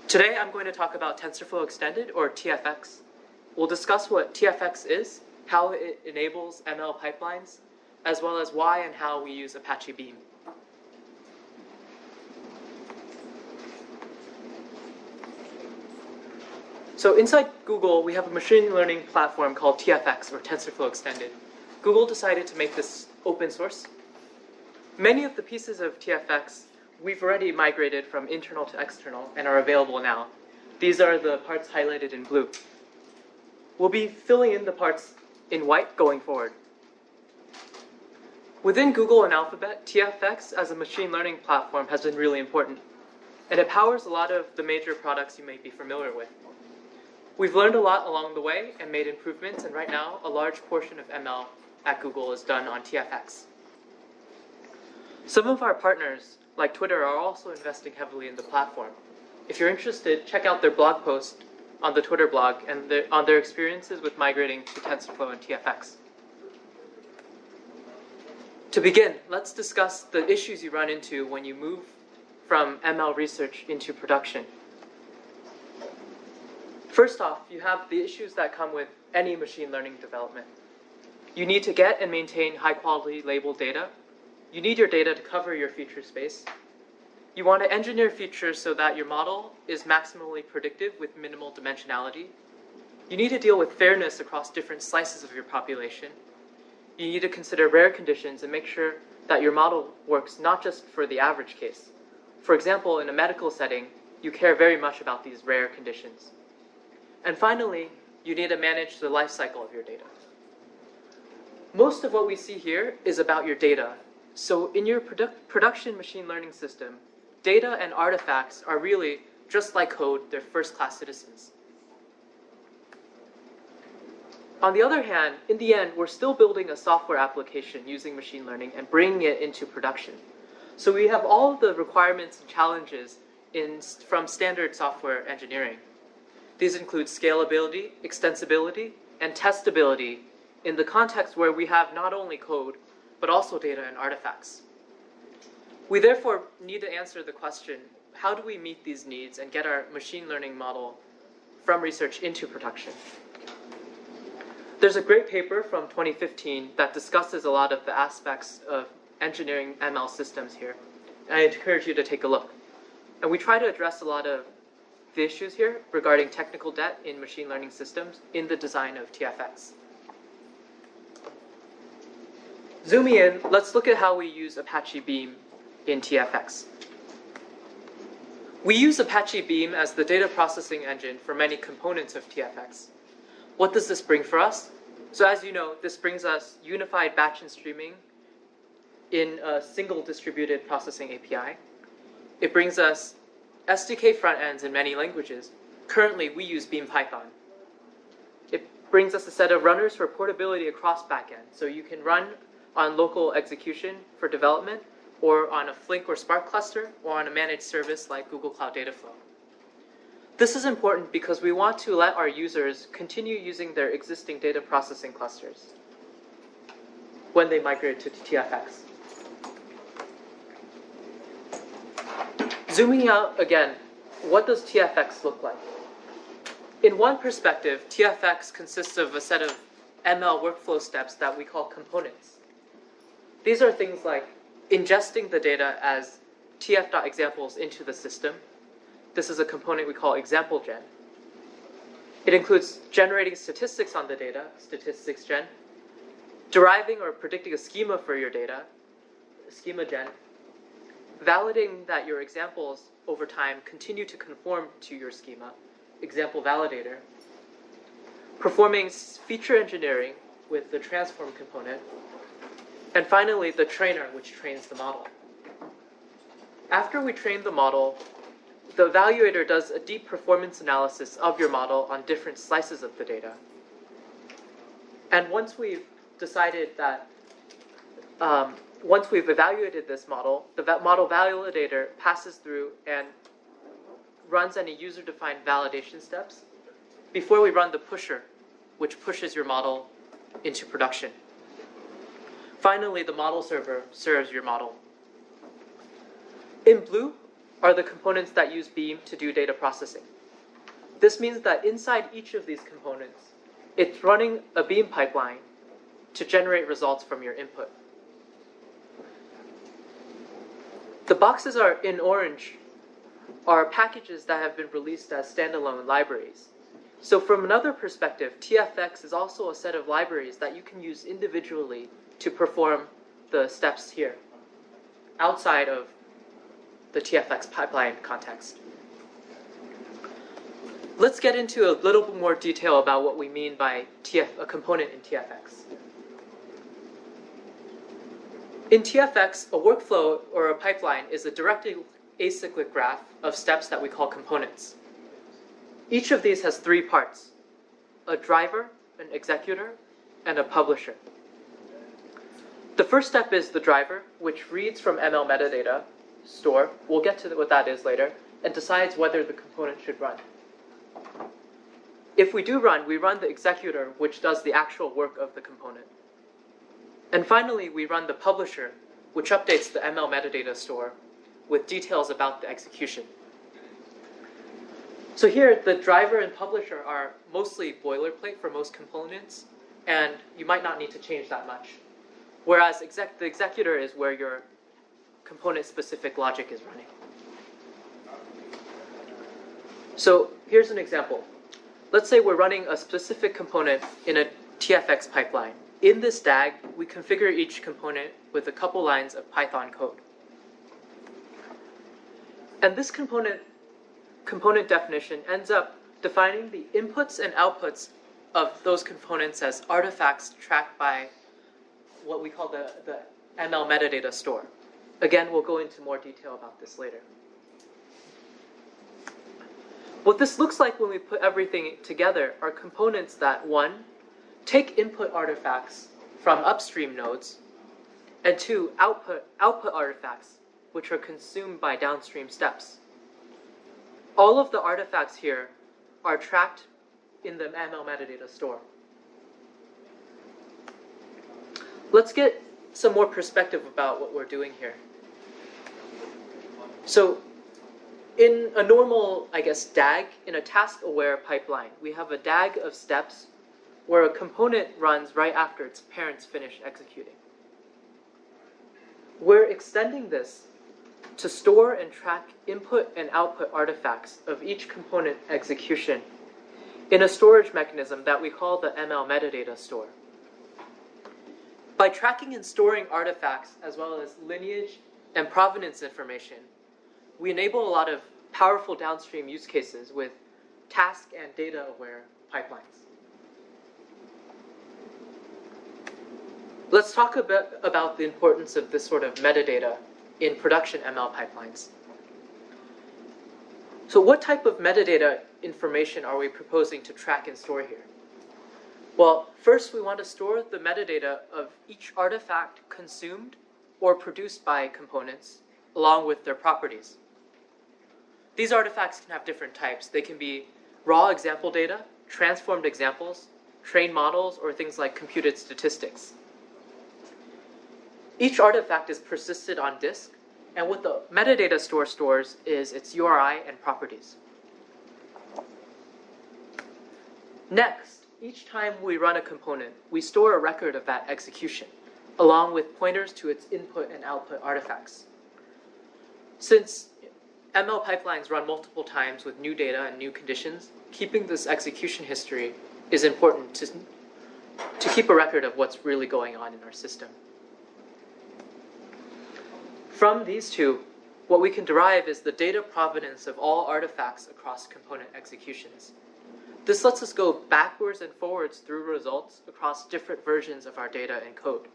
Today I'm going to talk about TensorFlow Extended, or TFX. We'll discuss what TFX is, how it enables ML pipelines, as well as why and how we use Apache Beam. So inside Google, we have a machine learning platform called TFX, or TensorFlow Extended. Google decided to make this open source. Many of the pieces of TFX we've already migrated from internal to external and are available now. These are the parts highlighted in blue. We'll be filling in the parts in white going forward. Within Google and Alphabet, TFX as a machine learning platform has been really important, and it powers a lot of the major products you may be familiar with. We've learned a lot along the way and made improvements, and right now a large portion of ML at Google is done on TFX. Some of our partners, like Twitter, are also investing heavily in the platform. If you're interested, check out their blog post on the Twitter blog and on their experiences with migrating to TensorFlow and TFX. To begin, let's discuss the issues you run into when you move from ML research into production. First off, you have the issues that come with any machine learning development. You need to get and maintain high-quality labeled data. You need your data to cover your feature space. You want to engineer features so that your model is maximally predictive with minimal dimensionality. You need to deal with fairness across different slices of your population. You need to consider rare conditions and make sure that your model works not just for the average case. For example, in a medical setting, you care very much about these rare conditions. And finally, you need to manage the life cycle of your data. Most of what we see here is about your data. So in your production machine learning system, data and artifacts are really, just like code, they're first-class citizens. On the other hand, in the end, we're still building a software application using machine learning and bringing it into production. So we have all of the requirements and challenges from standard software engineering. These include scalability, extensibility, and testability in the context where we have not only code, but also data and artifacts. We therefore need to answer the question, how do we meet these needs and get our machine learning model from research into production? There's a great paper from 2015 that discusses a lot of the aspects of engineering ML systems here, and I encourage you to take a look. And we try to address a lot of the issues here regarding technical debt in machine learning systems in the design of TFX. Zooming in, let's look at how we use Apache Beam in TFX. We use Apache Beam as the data processing engine for many components of TFX. What does this bring for us? So as you know, this brings us unified batch and streaming in a single distributed processing API. It brings us SDK front ends in many languages. Currently, we use Beam Python. It brings us a set of runners for portability across backend. So you can run on local execution for development, or on a Flink or Spark cluster, or on a managed service like Google Cloud Dataflow. This is important because we want to let our users continue using their existing data processing clusters when they migrate to TFX. Zooming out again, what does TFX look like? In one perspective, TFX consists of a set of ML workflow steps that we call components. These are things like ingesting the data as tf.examples into the system. This is a component we call example gen. It includes generating statistics on the data, statistics gen, deriving or predicting a schema for your data, schema gen, validating that your examples over time continue to conform to your schema, example validator, performing feature engineering with the transform component, and finally the trainer, which trains the model. After we train the model, the evaluator does a deep performance analysis of your model on different slices of the data. And once we've decided that once we've evaluated this model, the model validator passes through and runs any user-defined validation steps before we run the pusher, which pushes your model into production. Finally, the model server serves your model. In blue, are the components that use Beam to do data processing. This means that inside each of these components, it's running a Beam pipeline to generate results from your input. The boxes are in orange are packages that have been released as standalone libraries. So from another perspective, TFX is also a set of libraries that you can use individually to perform the steps here, outside of the TFX pipeline context. Let's get into a little bit more detail about what we mean by a component in TFX. In TFX, a workflow or a pipeline is a directly acyclic graph of steps that we call components. Each of these has three parts: a driver, an executor, and a publisher. The first step is the driver, which reads from ML metadata store. We'll get to what that is later, and decides whether the component should run. If we do run, we run the executor, which does the actual work of the component. And finally, we run the publisher, which updates the ML metadata store with details about the execution. So here, the driver and publisher are mostly boilerplate for most components, and you might not need to change that much. Whereas the executor is where your component-specific logic is running. So here's an example. Let's say we're running a specific component in a TFX pipeline. In this DAG, we configure each component with a couple lines of Python code. And this component definition ends up defining the inputs and outputs of those components as artifacts tracked by what we call the ML metadata store. Again, we'll go into more detail about this later. What this looks like when we put everything together are components that, one, take input artifacts from upstream nodes, and two, output artifacts, which are consumed by downstream steps. All of the artifacts here are tracked in the ML metadata store. Let's get some more perspective about what we're doing here. So in a normal, DAG, in a task-aware pipeline, we have a DAG of steps where a component runs right after its parents finish executing. We're extending this to store and track input and output artifacts of each component execution in a storage mechanism that we call the ML metadata store. By tracking and storing artifacts as well as lineage and provenance information, we enable a lot of powerful downstream use cases with task and data-aware pipelines. Let's talk a bit about the importance of this sort of metadata in production ML pipelines. So what type of metadata information are we proposing to track and store here? Well, first we want to store the metadata of each artifact consumed or produced by components, along with their properties. These artifacts can have different types. They can be raw example data, transformed examples, trained models, or things like computed statistics. Each artifact is persisted on disk, and what the metadata store stores is its URI and properties. Next, each time we run a component, we store a record of that execution, along with pointers to its input and output artifacts. Since ML pipelines run multiple times with new data and new conditions, keeping this execution history is important to keep a record of what's really going on in our system. From these two, what we can derive is the data provenance of all artifacts across component executions. This lets us go backwards and forwards through results across different versions of our data and code.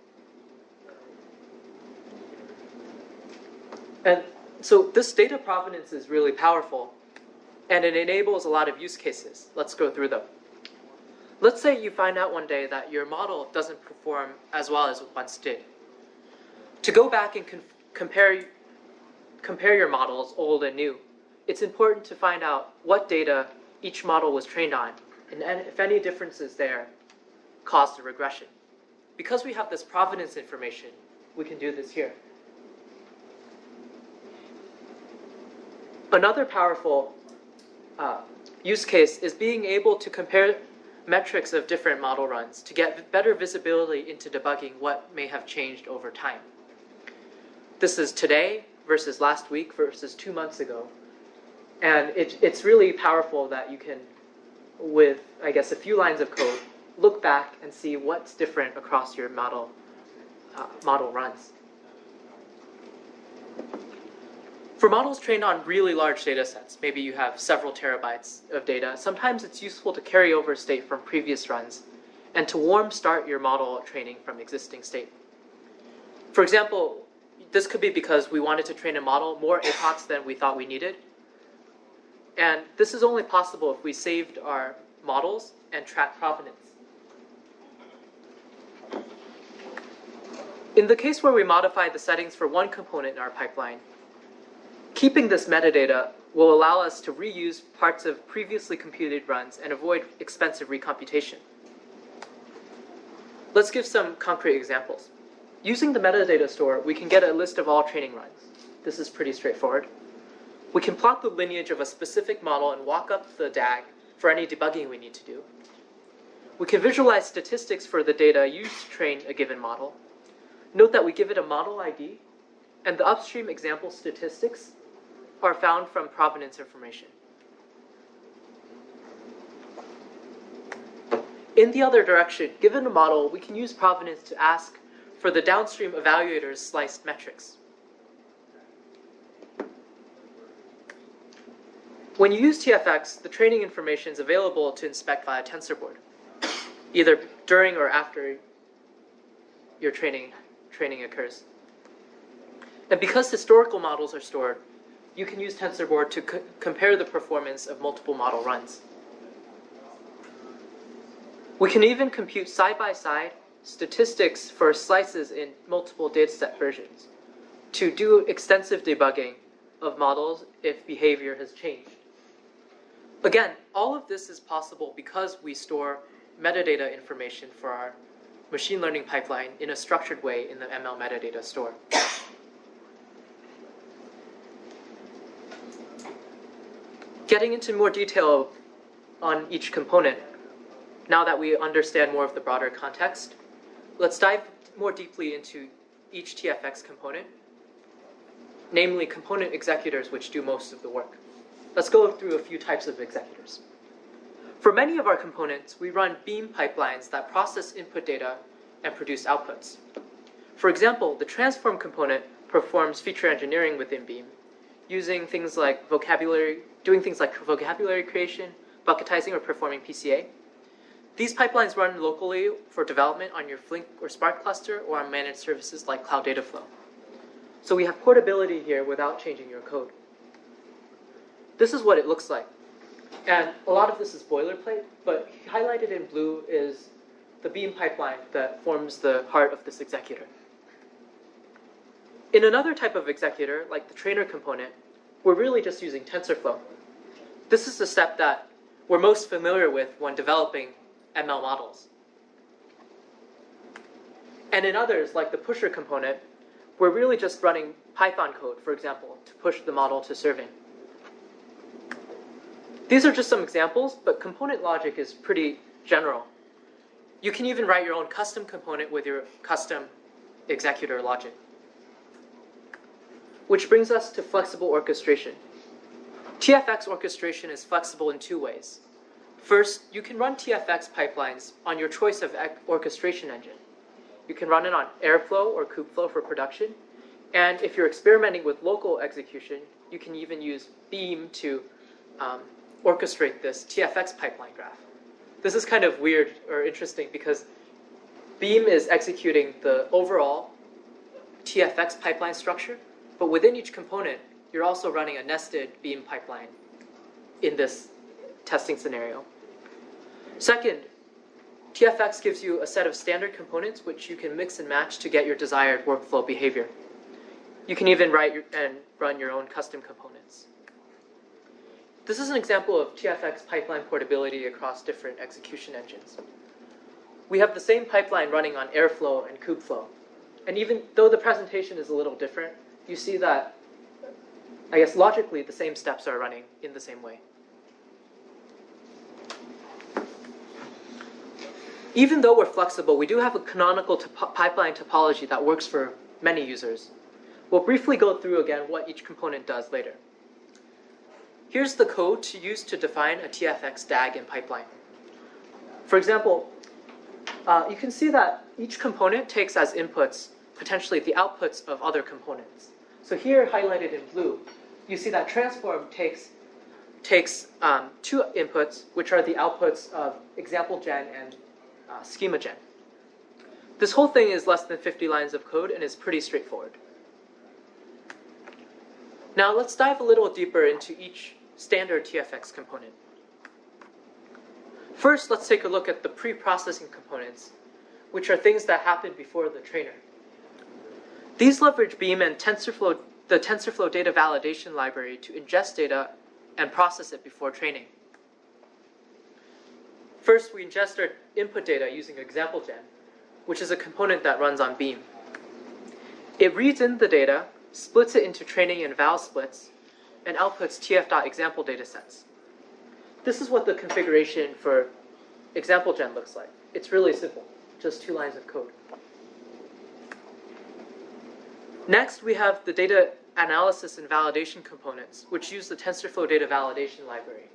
And so this data provenance is really powerful, and it enables a lot of use cases. Let's go through them. Let's say you find out one day that your model doesn't perform as well as it once did. To go back and compare your models, old and new, it's important to find out what data each model was trained on, and if any differences there caused a regression. Because we have this provenance information, we can do this here. Another powerful use case is being able to compare metrics of different model runs to get better visibility into debugging what may have changed over time. This is today versus last week versus 2 months ago. And it's really powerful that you can, with, I guess, a few lines of code, look back and see what's different across your model runs. For models trained on really large data sets, maybe you have several terabytes of data, sometimes it's useful to carry over state from previous runs and to warm start your model training from existing state. For example, this could be because we wanted to train a model more epochs than we thought we needed. And this is only possible if we saved our models and track provenance. In the case where we modify the settings for one component in our pipeline, keeping this metadata will allow us to reuse parts of previously computed runs and avoid expensive recomputation. Let's give some concrete examples. Using the metadata store, we can get a list of all training runs. This is pretty straightforward. We can plot the lineage of a specific model and walk up the DAG for any debugging we need to do. We can visualize statistics for the data used to train a given model. Note that we give it a model ID, and the upstream example statistics are found from provenance information. In the other direction, given a model, we can use provenance to ask for the downstream evaluator's sliced metrics. When you use TFX, the training information is available to inspect via TensorBoard, either during or after your training occurs. And because historical models are stored, you can use TensorBoard to compare the performance of multiple model runs. We can even compute side-by-side statistics for slices in multiple dataset versions to do extensive debugging of models if behavior has changed. Again, all of this is possible because we store metadata information for our machine learning pipeline in a structured way in the ML metadata store. Getting into more detail on each component, now that we understand more of the broader context, let's dive more deeply into each TFX component, namely component executors which do most of the work. Let's go through a few types of executors. For many of our components, we run Beam pipelines that process input data and produce outputs. For example, the transform component performs feature engineering within Beam, doing things like vocabulary creation, bucketizing, or performing PCA. These pipelines run locally for development on your Flink or Spark cluster or on managed services like Cloud Dataflow. So we have portability here without changing your code. This is what it looks like. And a lot of this is boilerplate, but highlighted in blue is the Beam pipeline that forms the heart of this executor. In another type of executor, like the trainer component, we're really just using TensorFlow. This is the step that we're most familiar with when developing ML models. And in others, like the pusher component, we're really just running Python code, for example, to push the model to serving. These are just some examples, but component logic is pretty general. You can even write your own custom component with your custom executor logic. Which brings us to flexible orchestration. TFX orchestration is flexible in two ways. First, you can run TFX pipelines on your choice of orchestration engine. You can run it on Airflow or Kubeflow for production. And if you're experimenting with local execution, you can even use Beam to orchestrate this TFX pipeline graph. This is kind of weird or interesting because Beam is executing the overall TFX pipeline structure, but within each component, you're also running a nested Beam pipeline in this testing scenario. Second, TFX gives you a set of standard components which you can mix and match to get your desired workflow behavior. You can even write and run your own custom components. This is an example of TFX pipeline portability across different execution engines. We have the same pipeline running on Airflow and Kubeflow. And even though the presentation is a little different, you see that I guess logically, the same steps are running in the same way. Even though we're flexible, we do have a canonical pipeline topology that works for many users. We'll briefly go through again what each component does later. Here's the code used to define a TFX DAG in pipeline. For example, you can see that each component takes as inputs potentially the outputs of other components. So here, highlighted in blue, you see that transform takes two inputs, which are the outputs of example gen and schema gen. This whole thing is less than 50 lines of code and is pretty straightforward. Now let's dive a little deeper into each standard TFX component. First, let's take a look at the pre-processing components, which are things that happen before the trainer. These leverage Beam and the TensorFlow data validation library to ingest data and process it before training. First, we ingest our input data using example gen, which is a component that runs on Beam. It reads in the data, splits it into training and val splits, and outputs tf.example datasets. This is what the configuration for example gen looks like. It's really simple, just 2 lines of code. Next, we have the data analysis and validation components, which use the TensorFlow data validation library.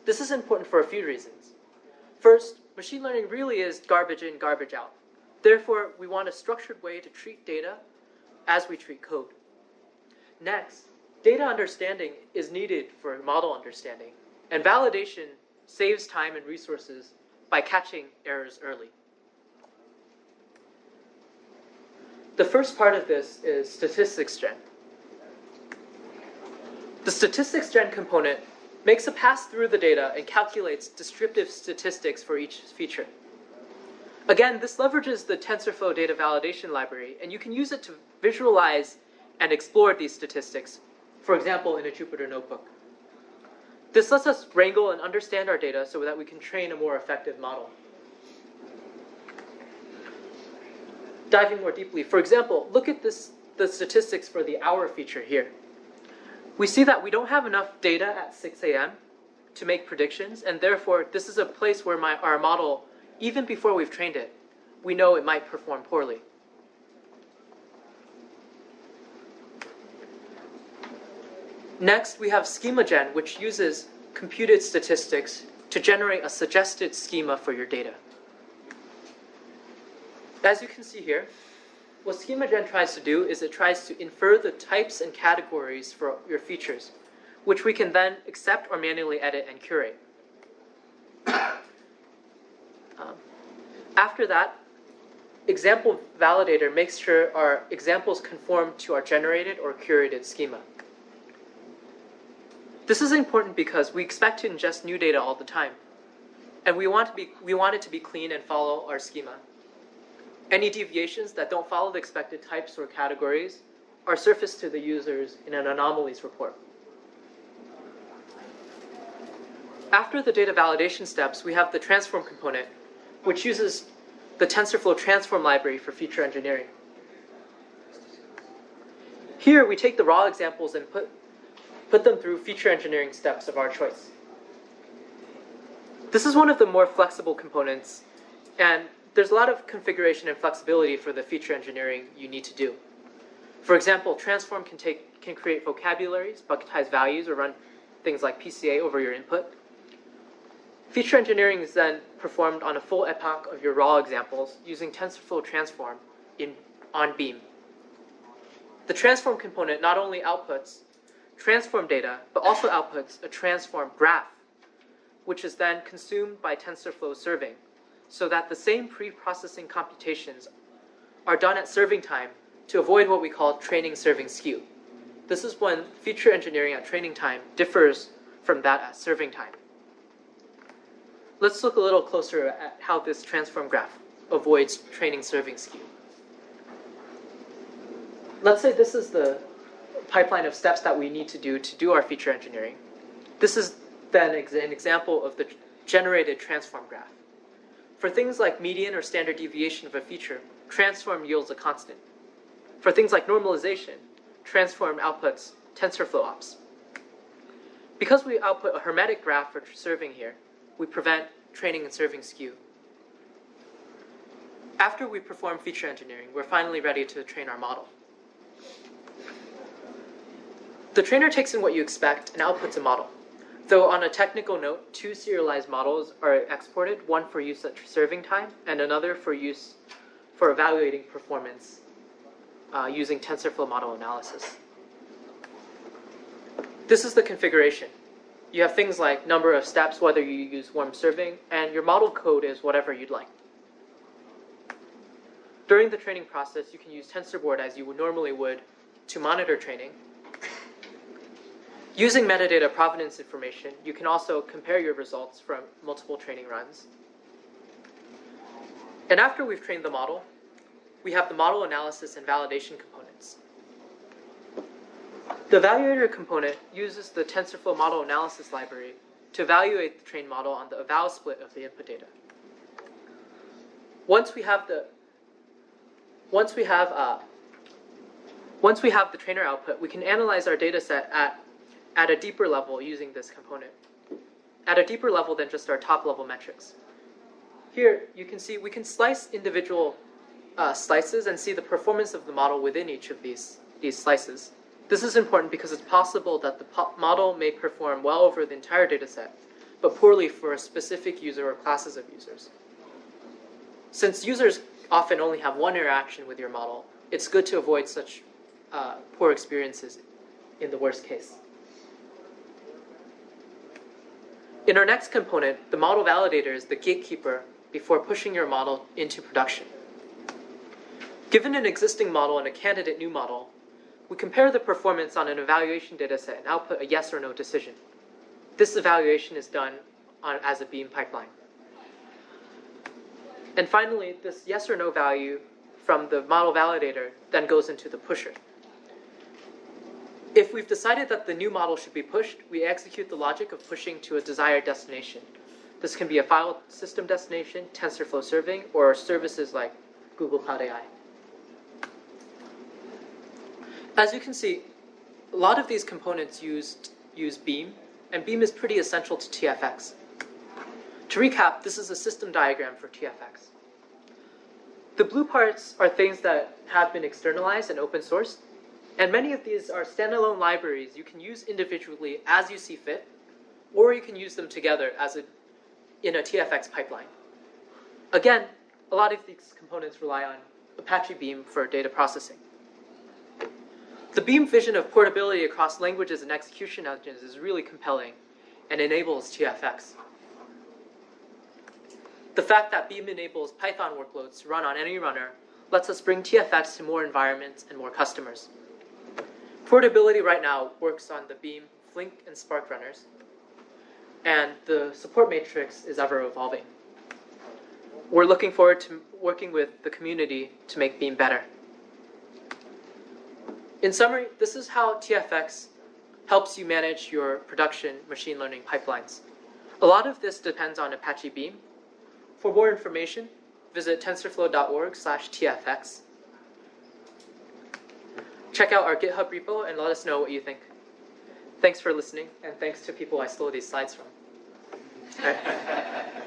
This is important for a few reasons. First, machine learning really is garbage in, garbage out. Therefore, we want a structured way to treat data as we treat code. Next, data understanding is needed for model understanding, and validation saves time and resources by catching errors early. The first part of this is statistics gen. The statistics gen component makes a pass through the data and calculates descriptive statistics for each feature. Again, this leverages the TensorFlow data validation library, and you can use it to visualize and explore these statistics, for example, in a Jupyter notebook. This lets us wrangle and understand our data so that we can train a more effective model. Diving more deeply, for example, look at the statistics for the hour feature here. We see that we don't have enough data at 6 a.m. to make predictions, and therefore this is a place where our model, even before we've trained it, we know it might perform poorly. Next, we have schema gen, which uses computed statistics to generate a suggested schema for your data. As you can see here, what schema gen tries to do is it tries to infer the types and categories for your features, which we can then accept or manually edit and curate. After that, example validator makes sure our examples conform to our generated or curated schema. This is important because we expect to ingest new data all the time, and we want it to be clean and follow our schema. Any deviations that don't follow the expected types or categories are surfaced to the users in an anomalies report. After the data validation steps, we have the transform component, which uses the TensorFlow transform library for feature engineering. Here, we take the raw examples and put them through feature engineering steps of our choice. This is one of the more flexible components, and there's a lot of configuration and flexibility for the feature engineering you need to do. For example, transform can create vocabularies, bucketize values, or run things like PCA over your input. Feature engineering is then performed on a full epoch of your raw examples using TensorFlow transform on Beam. The transform component not only outputs transform data, but also outputs a transform graph, which is then consumed by TensorFlow serving, so that the same pre-processing computations are done at serving time to avoid what we call training serving skew. This is when feature engineering at training time differs from that at serving time. Let's look a little closer at how this transform graph avoids training serving skew. Let's say this is the pipeline of steps that we need to do our feature engineering. This is then an example of the generated transform graph. For things like median or standard deviation of a feature, transform yields a constant. For things like normalization, transform outputs TensorFlow ops. Because we output a hermetic graph for serving here, we prevent training and serving skew. After we perform feature engineering, we're finally ready to train our model. The trainer takes in what you expect and outputs a model. Though on a technical note, 2 serialized models are exported, one for use at serving time and another for use for evaluating performance using TensorFlow model analysis. This is the configuration. You have things like number of steps, whether you use warm serving, and your model code is whatever you'd like. During the training process, you can use TensorBoard as you normally would to monitor training. Using metadata provenance information, you can also compare your results from multiple training runs. And after we've trained the model, we have the model analysis and validation components. The evaluator component uses the TensorFlow model analysis library to evaluate the trained model on the eval split of the input data. Once we have the trainer output, we can analyze our data set at a deeper level using this component, at a deeper level than just our top-level metrics. Here, you can see we can slice individual slices and see the performance of the model within each of these slices. This is important because it's possible that the model may perform well over the entire data set, but poorly for a specific user or classes of users. Since users often only have one interaction with your model, it's good to avoid such poor experiences in the worst case. In our next component, the model validator is the gatekeeper before pushing your model into production. Given an existing model and a candidate new model, we compare the performance on an evaluation dataset and output a yes or no decision. This evaluation is done as a Beam pipeline. And finally, this yes or no value from the model validator then goes into the pusher. If we've decided that the new model should be pushed, we execute the logic of pushing to a desired destination. This can be a file system destination, TensorFlow serving, or services like Google Cloud AI. As you can see, a lot of these components use Beam, and Beam is pretty essential to TFX. To recap, this is a system diagram for TFX. The blue parts are things that have been externalized and open sourced, and many of these are standalone libraries you can use individually as you see fit, or you can use them together in a TFX pipeline. Again, a lot of these components rely on Apache Beam for data processing. The Beam vision of portability across languages and execution engines is really compelling and enables TFX. The fact that Beam enables Python workloads to run on any runner lets us bring TFX to more environments and more customers. Portability right now works on the Beam, Flink, and Spark runners, and the support matrix is ever evolving. We're looking forward to working with the community to make Beam better. In summary, this is how TFX helps you manage your production machine learning pipelines. A lot of this depends on Apache Beam. For more information, visit tensorflow.org/TFX. Check out our GitHub repo and let us know what you think. Thanks for listening, and thanks to people I stole these slides from. All right.